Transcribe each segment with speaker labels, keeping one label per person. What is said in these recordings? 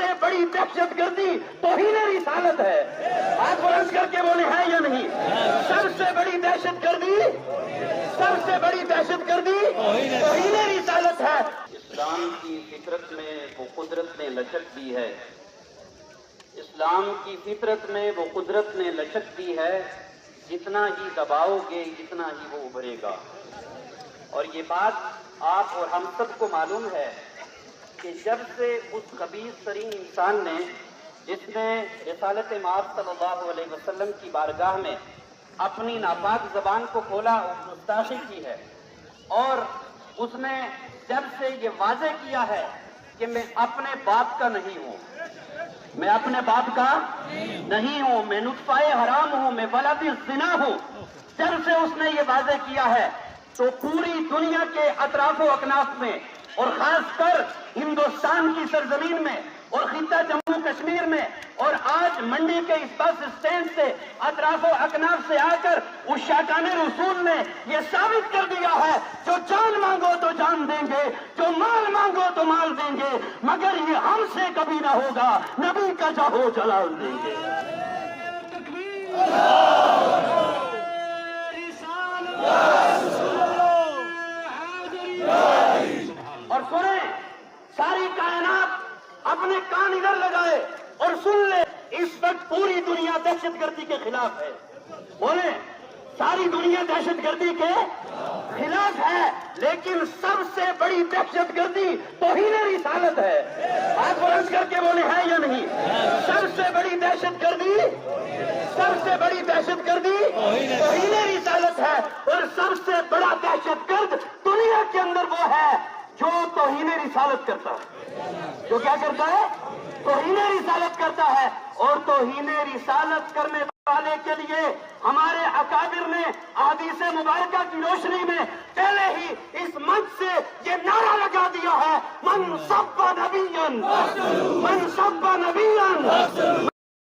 Speaker 1: سے بڑی دہشت گردی توہین رسالت ہے. آپ بلند کر کے بولے ہیں یا نہیں؟ سب سے بڑی دہشت گردی توہین رسالت ہے. اسلام کی فطرت میں وہ قدرت نے لچک دی ہے. اسلام کی فطرت میں وہ قدرت نے لچک دی ہے. جتنا ہی دباؤ گے اتنا ہی وہ ابھرے گا. اور یہ بات آپ اور ہم سب کو معلوم ہے کہ جب سے اس خبیث ترین انسان نے جس نے رسالت مآب صلی اللہ علیہ وسلم کی بارگاہ میں اپنی ناپاک زبان کو کھولا اور گستاخی کی ہے، اور اس نے جب سے یہ واضح کیا ہے کہ میں اپنے باپ کا نہیں ہوں، میں اپنے باپ کا نہیں ہوں، میں نطفہ حرام ہوں، میں ولد الزنا ہوں، جب سے اس نے یہ واضح کیا ہے تو پوری دنیا کے اطراف و اکناف میں اور خاص کر ہندوستان کی سرزمین میں اور خطہ جموں کشمیر میں اور آج منڈی کے اس بس اسٹینڈ سے اطراف و اکناف سے آ کر اس شاکان رسول نے یہ ثابت کر دیا ہے جو جان مانگو تو جان دیں گے، جو مال مانگو تو مال دیں گے، مگر یہ ہم سے کبھی نہ ہوگا، نبی کا جاہو جلال دیں گے. اور سنیں، ساری کائنات اپنے کان ادھر لگائے اور سن لے، اس وقت پوری دنیا دہشت گردی کے خلاف ہے. بولے، ساری دنیا دہشت گردی کے خلاف ہے، لیکن سب سے بڑی دہشت گردی توہین رسالت ہے. آپ بلند کر کے بولے ہیں یا نہیں؟ سب سے بڑی دہشت گردی توہین رسالت ہے. اور سب سے بڑا دہشت گرد دنیا کے اندر وہ ہے جو توہین رسالت کرتا ہے. جو کیا کرتا ہے؟ توہین رسالت کرتا ہے. اور توہین رسالت کرنے والے کے لیے ہمارے اکابر نے احادیث مبارکہ کی روشنی میں پہلے ہی اس منچ سے یہ نعرہ لگا دیا ہے، من سب نبیًا من سب نبیًا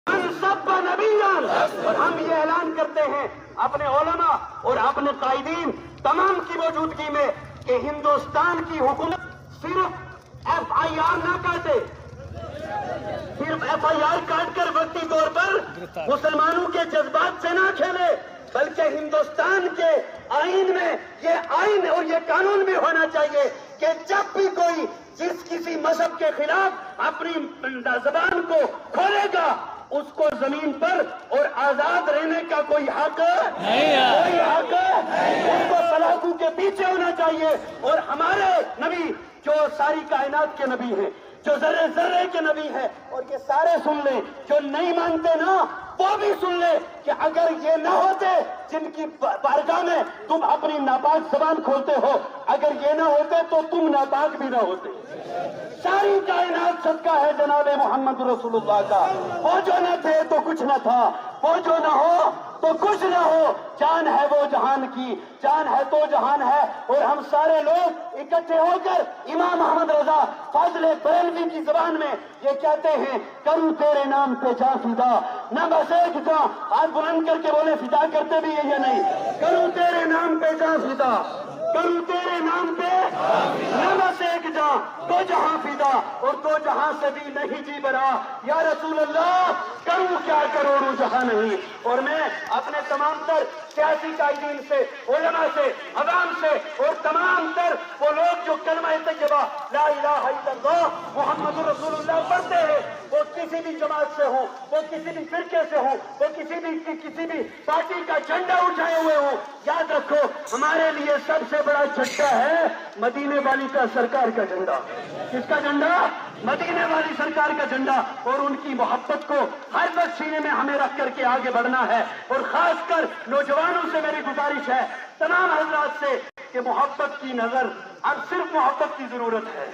Speaker 1: من سب نبیًا. اور ہم یہ اعلان کرتے ہیں اپنے علماء اور اپنے قائدین تمام کی موجودگی میں کہ ہندوستان کی حکومت صرف ایف آئی آر نہ کاٹے، صرف ایف آئی آر کاٹ کر وقتی طور پر مسلمانوں کے جذبات سے نہ کھیلے، بلکہ ہندوستان کے آئین میں یہ آئین اور یہ قانون بھی ہونا چاہیے کہ جب بھی کوئی جس کسی مذہب کے خلاف اپنی زبان کو کھولے گا اس کو زمین پر اور آزاد رہنے کا کوئی حق نہیں، اس کو سلاخوں کے پیچھے ہونا چاہیے. اور ہمارے نبی جو ساری کائنات کے نبی ہیں، جو ذرے ذرے کے نبی ہیں، اور یہ سارے سن لیں، جو نہیں مانتے نا وہ بھی سن لے کہ اگر یہ نہ ہوتے جن کی بارگاہ میں تم اپنی ناپاک زبان کھولتے ہو، اگر یہ نہ ہوتے تو تم ناپاک بھی نہ ہوتے. ساری کائنات صدقہ ہے جناب محمد رسول اللہ کا. وہ جو نہ تھے تو کچھ نہ تھا، وہ جو نہ ہو تو کچھ نہ ہو. جان ہے وہ جہان کی، جان ہے تو جہان ہے. اور ہم سارے لوگ اکٹھے ہو کر امام محمد رضا فاضل بریلوی کی زبان میں یہ کہتے ہیں، کروں تیرے نام پہ جاں فدا، نہ بس ایک جاں. آج بلند کر کے بولے، فدا کرتے بھی ہے یا نہیں؟ کروں تیرے نام پہ جاں فدا، کروں تیرے نام پہ نہ بس ایک جاں، تو جہاں فدا اور تو جہاں سے بھی نہیں جی برا. یا رسول اللہ، کروں کیا کروڑوں جہاں نہیں. اور میں اپنے تمام تر سیاسی قائدین سے، علماء سے، عوام سے اور تمام تر وہ لوگ جو کلمہ طیبہ لا الہ الا اللہ محمد رسول اللہ پڑھتے ہیں، وہ کسی بھی جماعت سے ہوں، وہ کسی بھی فرقے سے ہوں، وہ کسی بھی پارٹی کا جھنڈا اٹھائے ہوئے ہوں، یاد رکھو ہمارے لیے سب سے بڑا جھنڈا ہے مدینے والی کا سرکار کا جھنڈا. کس کا جھنڈا؟ مدینے والی سرکار کا جھنڈا. اور ان کی محبت کو ہر وقت سینے میں ہمیں رکھ کر کے آگے بڑھنا ہے. اور خاص کر نوجوانوں سے میری گزارش ہے، تمام حضرات سے، کہ محبت کی نظر، اب صرف محبت کی ضرورت ہے.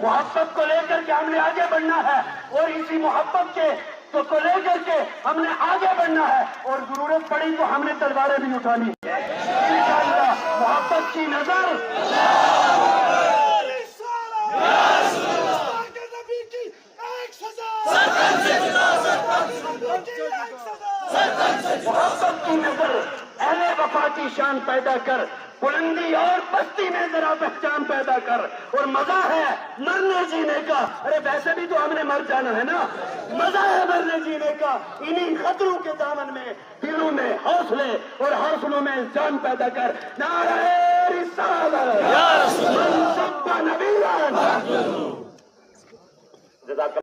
Speaker 1: محبت کو لے کر کے ہم نے آگے بڑھنا ہے، اور اسی محبت کے کو لے کر کے ہم نے آگے بڑھنا ہے. اور ضرورت پڑی تو ہم نے تلواریں بھی اٹھانی ہے انشاءاللہ. محبت کی نظر محبت کی نظر اہل وفا کی شان پیدا کر، بلندی اور پستی میں ذرا پہچان پیدا کر، اور مزہ ہے مرنے جینے کا، ارے ویسے بھی تو ہم نے مر جانا ہے نا، مزہ ہے مرنے جینے کا، انہی خطروں کے دامن میں دلوں میں حوصلے اور حوصلوں میں جان پیدا کر۔ نعرہ رسالت، من سب نبیًا، جزاک